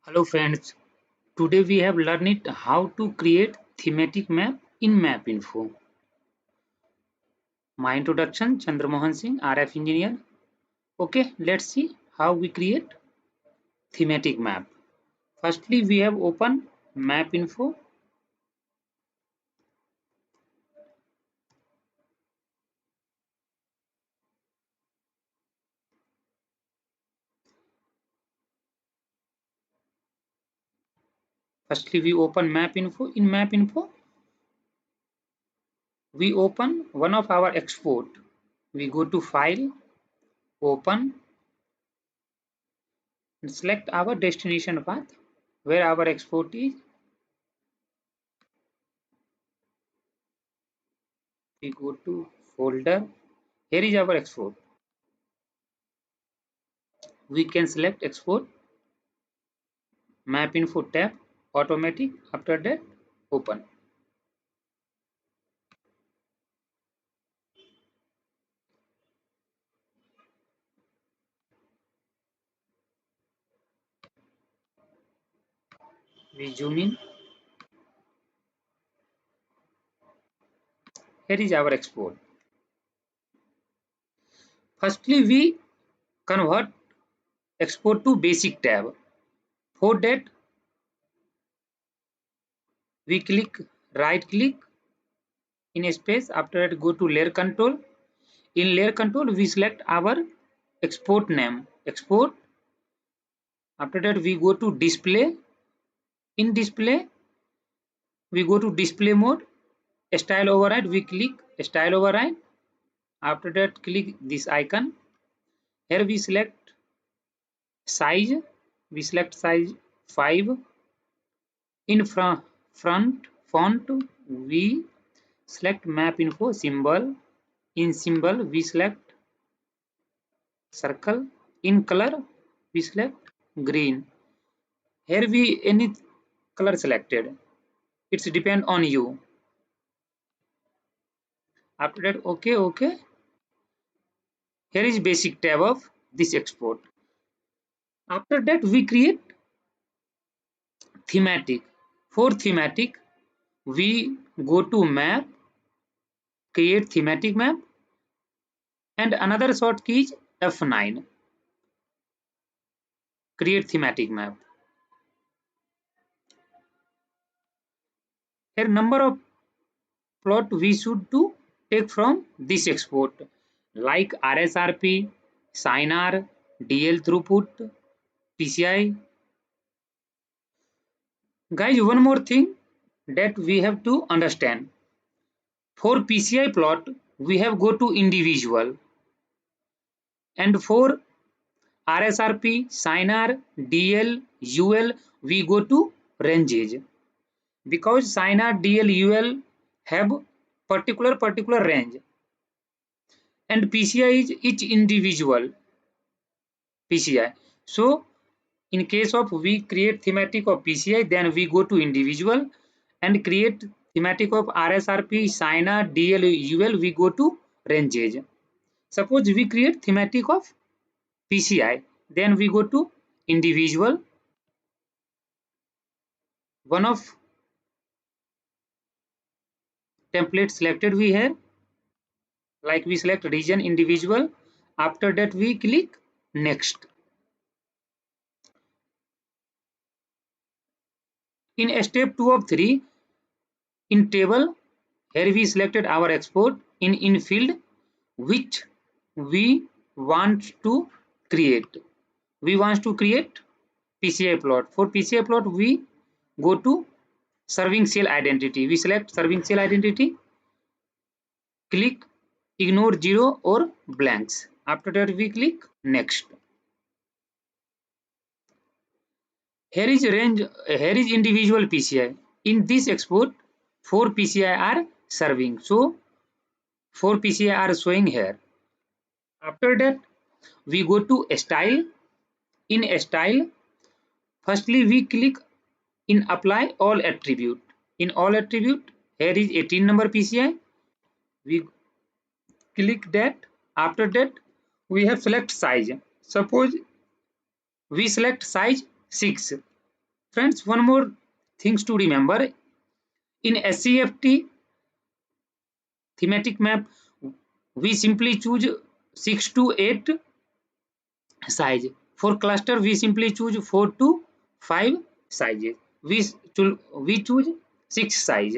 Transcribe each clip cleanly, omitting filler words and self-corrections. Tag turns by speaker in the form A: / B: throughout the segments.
A: Hello friends, today we have learned it how to create thematic map in MapInfo. My introduction Chandramohan Singh, RF engineer. Okay, let's see how we create thematic map. Firstly, we have open MapInfo. Firstly, we open MapInfo. In MapInfo, we open one of our export. We go to File, Open, and select our destination path where our export is. We go to Folder. Here is our export. We can select Export, MapInfo tab, automatic. After that, open. We zoom in. Here is our export. Firstly, we convert export to basic tab. For that, we right click in a space. After that, go to layer control. In layer control, we select our export name. Export. After that, we go to display. In display, we go to display mode. Style override. We click style override. After that, click this icon. Here we select size. We select size 5. In front font, we select MapInfo symbol. In symbol, we select circle. In color, we select green. Here we any color selected. It's depend on you. After that, okay. Here is basic tab of this export. After that, we create thematic. For thematic, we go to map, create thematic map, and another short key is F9. Create thematic map. Here number of plot we should to take from this export like RSRP, SINR, DL throughput, PCI. Guys, one more thing that we have to understand. For PCI plot, we have go to individual, and for RSRP, SINR, DL, UL, we go to ranges. Because SINR, DL, UL have particular range, and PCI is each individual PCI. So in case of we create thematic of PCI, then we go to individual, and create thematic of RSRP, SINR, DL, UL, we go to ranges. Suppose we create thematic of PCI, then we go to individual. One of template selected we have, like we select region individual. After that, we click next. In step 2 of 3, in table, here we selected our export in field which we want to create. We want to create PCI plot. For PCI plot, we go to serving cell identity. We select serving cell identity, click ignore 0 or blanks. After that, we click next. Here is range. Here is individual PCI. In this export, 4 PCI are serving. So 4 PCI are showing here. After that, we go to style. In style, firstly we click in apply all attribute. In all attribute, here is 18 number PCI. We click that. After that, we have select size. Suppose we select size 6. Friends, one more things to remember. In SCFT thematic map, we simply choose 6 to 8 size. For cluster, we simply choose 4 to 5 sizes. We choose 6 size.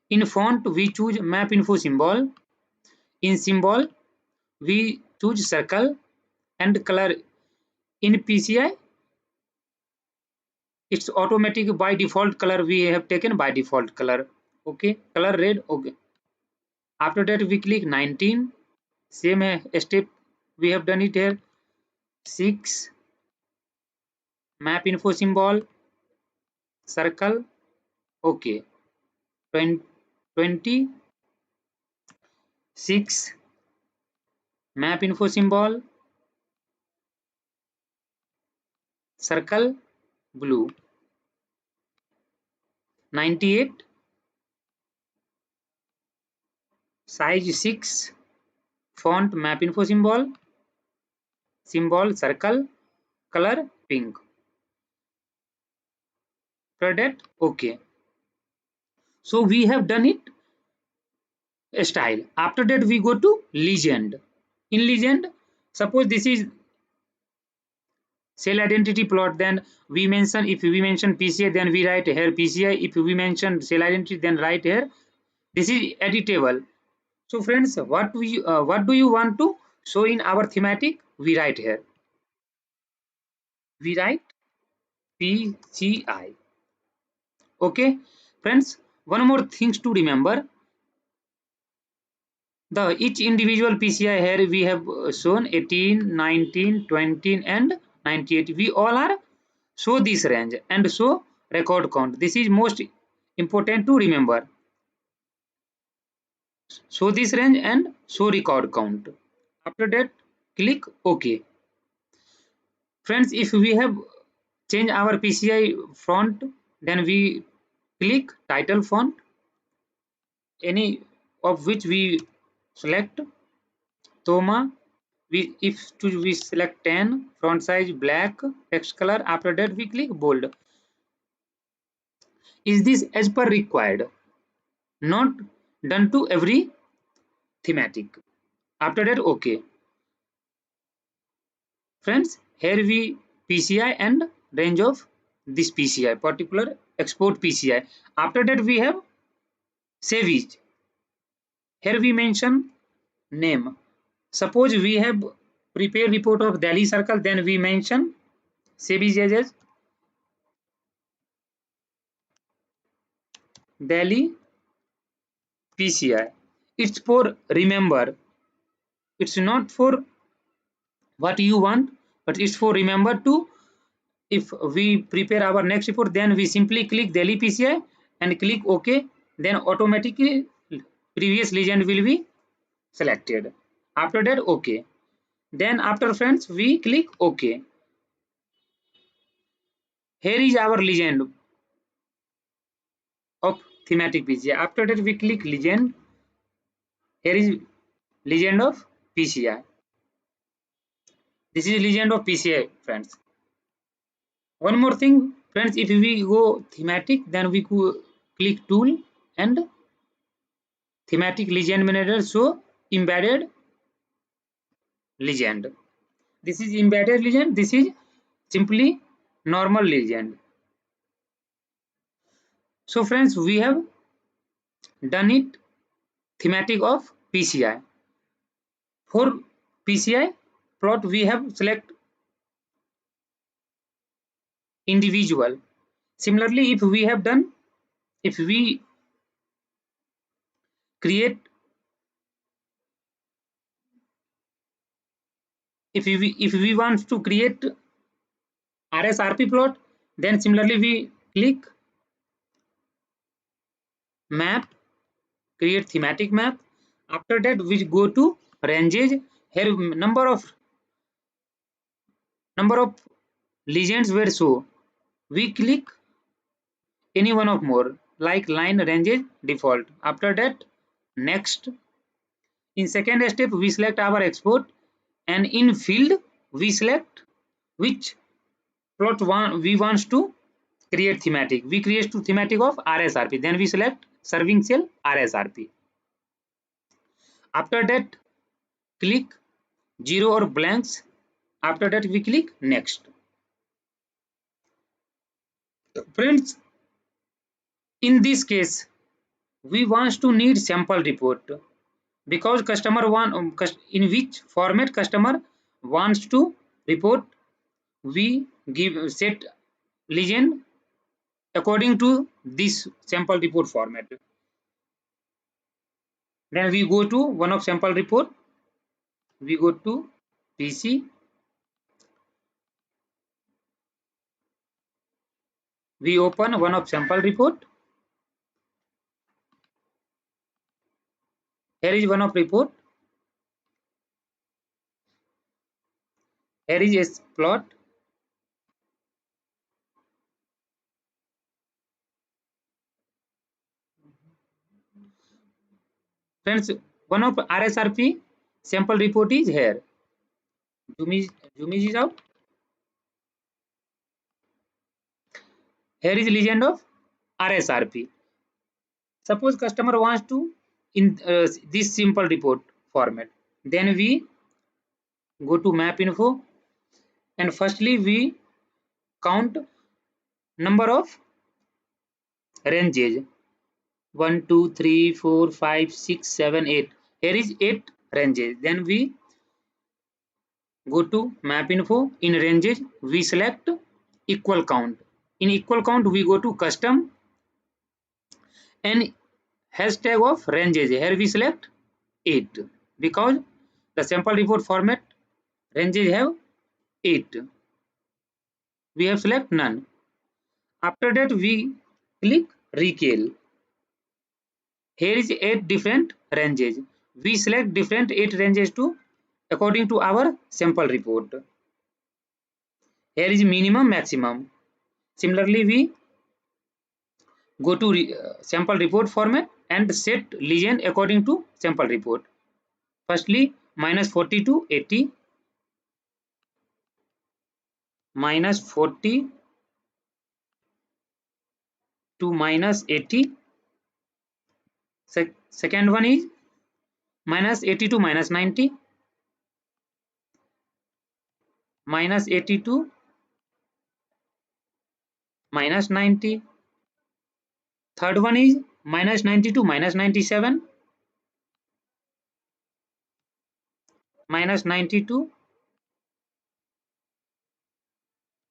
A: In font, we choose map info symbol. In symbol, we choose circle and color. In PCI, it's automatic by default color we have taken by default color. Okay, color red. Okay. After that, we click 19. Same step we have done it here. 6 map info symbol, circle. Okay. 26 map info symbol, circle blue. 98 size 6 font map info symbol, circle color pink. Product. Okay. So we have done it style. After that, we go to legend. In legend, suppose this is cell identity plot, then we mention, if we mention PCI, then we write here PCI. If we mention cell identity, then write here. This is editable. So friends, what do you want to show in our thematic? We write here. We write PCI. Okay, friends. One more things to remember. The each individual PCI here we have shown 18, 19, 20 and 98. We all are show this range and show record count. This is most important to remember. Show this range and show record count. After that, click OK. Friends, if we have changed our PCI font, then we click title font, any of which we select. Toma, we select 10, font size black, text color. After that, we click bold. Is this as per required? Not done to every thematic. After that, OK. Friends, here we PCI and range of this PCI, particular export PCI. After that, we have save each. Here we mention name. Suppose we have prepared report of Delhi circle, then we mention save as Delhi PCI. It's for remember. It's not for what you want, but it's for remember to. If we prepare our next report, then we simply click Delhi PCI and click OK. Then automatically previous legend will be selected. After that, OK. Then after friends, we click OK. Here is our legend of thematic PCI. After that, we click legend. Here is legend of PCI. This is legend of PCI, friends. One more thing, friends, if we go thematic, then we could click tool and thematic legend manager. So embedded legend. This is embedded legend. This is simply normal legend. So friends, we have done it thematic of PCI. For PCI plot, we have select individual. Similarly, if we have done, if we create, if we want to create RSRP plot, then similarly we click map, create thematic map. After that, we go to ranges. Here number of legends were shown. We click any one of more, like line ranges default. After that, next. In second step, we select our export, and in field we select which plot one we want to create thematic. We create to thematic of RSRP. Then we select serving cell RSRP. After that, click 0 or blanks. After that, we click next. Friends, in this case, we want to need sample report because customer in which format customer wants to report. We give set legend according to this sample report format. Then we go to one of sample report. We go to PC. We open one of sample report. Here is one of report. Here is a plot. Friends, one of RSRP sample report is here. Zoom is out. Here is legend of RSRP. Suppose customer wants to in this simple report format. Then we go to map info and firstly we count number of ranges 1 2 3 4 5 6 7 8. Here is 8 ranges. Then we go to map info. In ranges we select equal count. In equal count we go to custom and hashtag of ranges. Here we select 8 because the sample report format ranges have 8. We have select none. After that we click recale. Here is 8 different ranges. We select different 8 ranges to according to our sample report. Here is minimum maximum. Similarly we go to sample report format and set legend according to sample report. Firstly -40 to 80, -40 to -80. Second one is -80 to -90, -80 to -90. Third one is -90 to -97, -90 to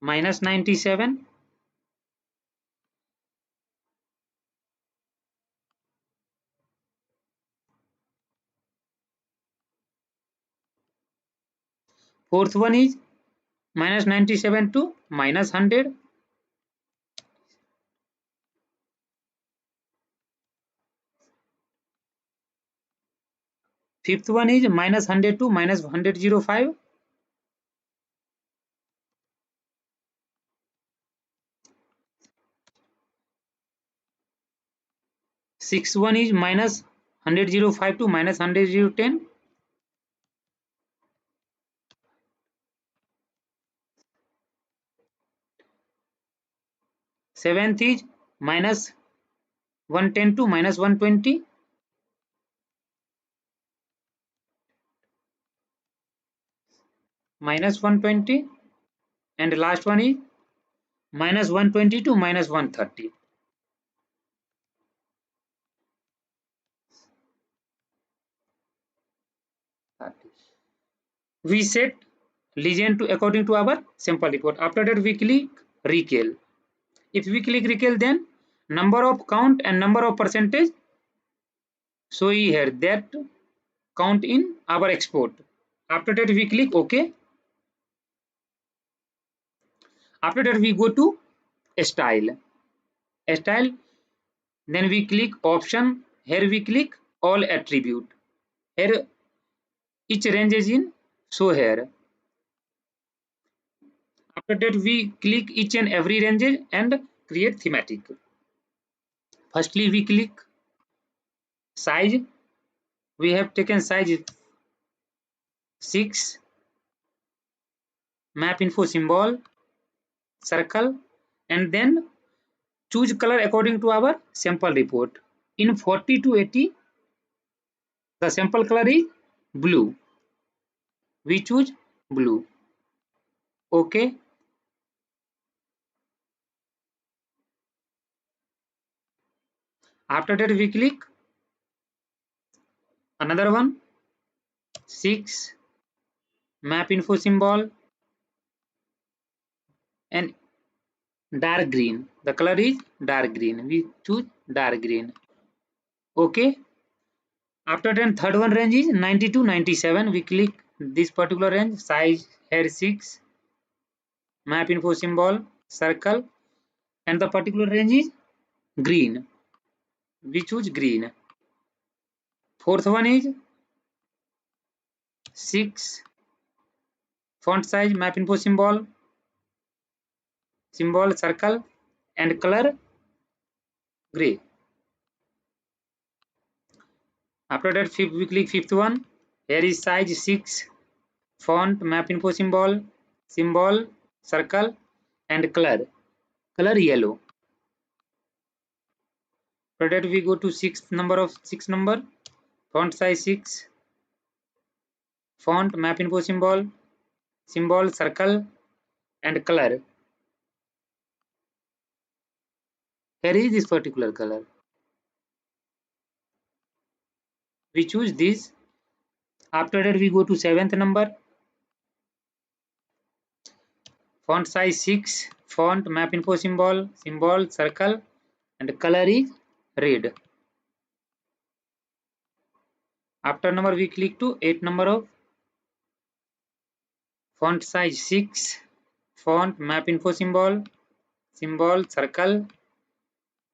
A: -97. Fourth one is -97 to -100. Fifth one is -100 to -105. Sixth one is -105 to -110. Seventh is -110 to -120. -120. And last one is -120 to -130. We set legend to according to our sample report. After that we click recale. If we click recale, then number of count and number of percentage show here that count in our export. After that we click OK. After that we go to style. Then we click option. Here we click all attribute. Here each range is in show here. After that we click each and every range and create thematic. Firstly we click size. We have taken size 6. Map info symbol circle and then choose color according to our sample report. In 40 to 80, the sample color is blue. We choose blue. Okay. After that, we click another one, 6, map info symbol, and dark green. The color is dark green. We choose dark green. Okay. After that, third one range is 90 to 97. We click this particular range, size here 6, map info symbol, circle, and the particular range is green. We choose green. Fourth one is 6, font size, map info symbol, circle, and color gray. After that, we click fifth one. Here is size 6, font, map info symbol, circle, and color yellow. After that, we go to sixth number, font size 6, font, map info symbol, circle, and color. Here is this particular color. We choose this. After that, we go to seventh number, font size 6, font, map info symbol, circle, and color is red. After number, we click to 8 number of font size 6, font, map info symbol, circle,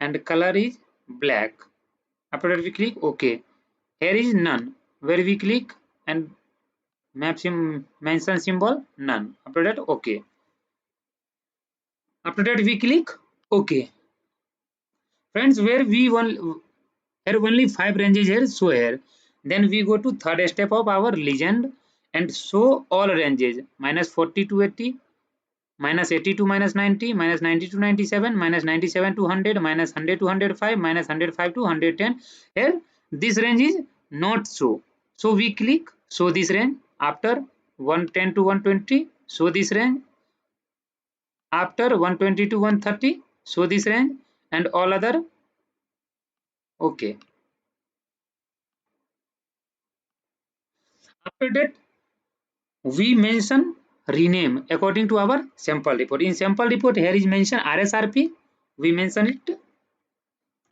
A: and color is black. After that, we click OK. Here is none, where we click and mention symbol none. After that, OK. After that, we click OK. Friends, where we here only 5 ranges here, so here. Then we go to third step of our legend and show all ranges, minus 40 to 80, minus 80 to minus 90, minus 90 to 97, minus 97 to 100, minus 100 to 105, minus 105 to 110. Here this range is not show. So we click show this range. After 110 to 120, show this range. After 120 to 130, show this range, and all other okay. After that, we mention rename according to our sample report. In sample report, here is mentioned RSRP. We mention it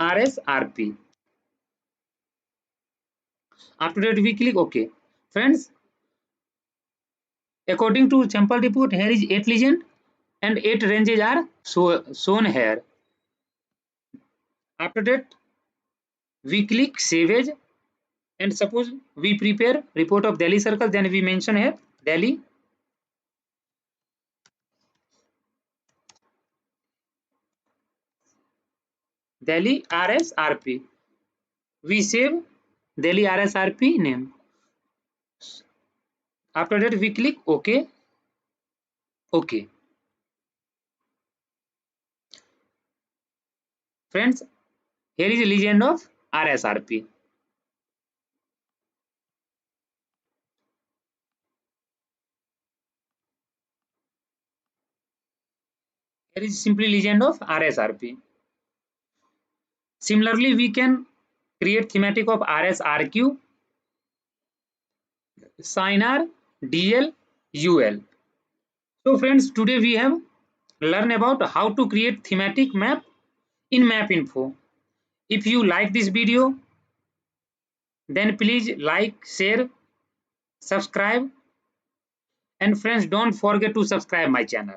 A: RSRP. After that, we click OK. Friends, according to sample report, here is 8 legend and 8 ranges are shown here. After that, we click save as, and suppose we prepare report of Delhi circle, then we mention here Delhi. Delhi RSRP. We save Delhi RSRP name. After that, we click OK. OK. Friends, here is a legend of RSRP. Here is simply legend of RSRP. Similarly, we can create thematic of RSRQ, SINR, DL, UL. So friends, today we have learned about how to create thematic map in MapInfo. If you like this video, then please like, share, subscribe, and friends, don't forget to subscribe my channel.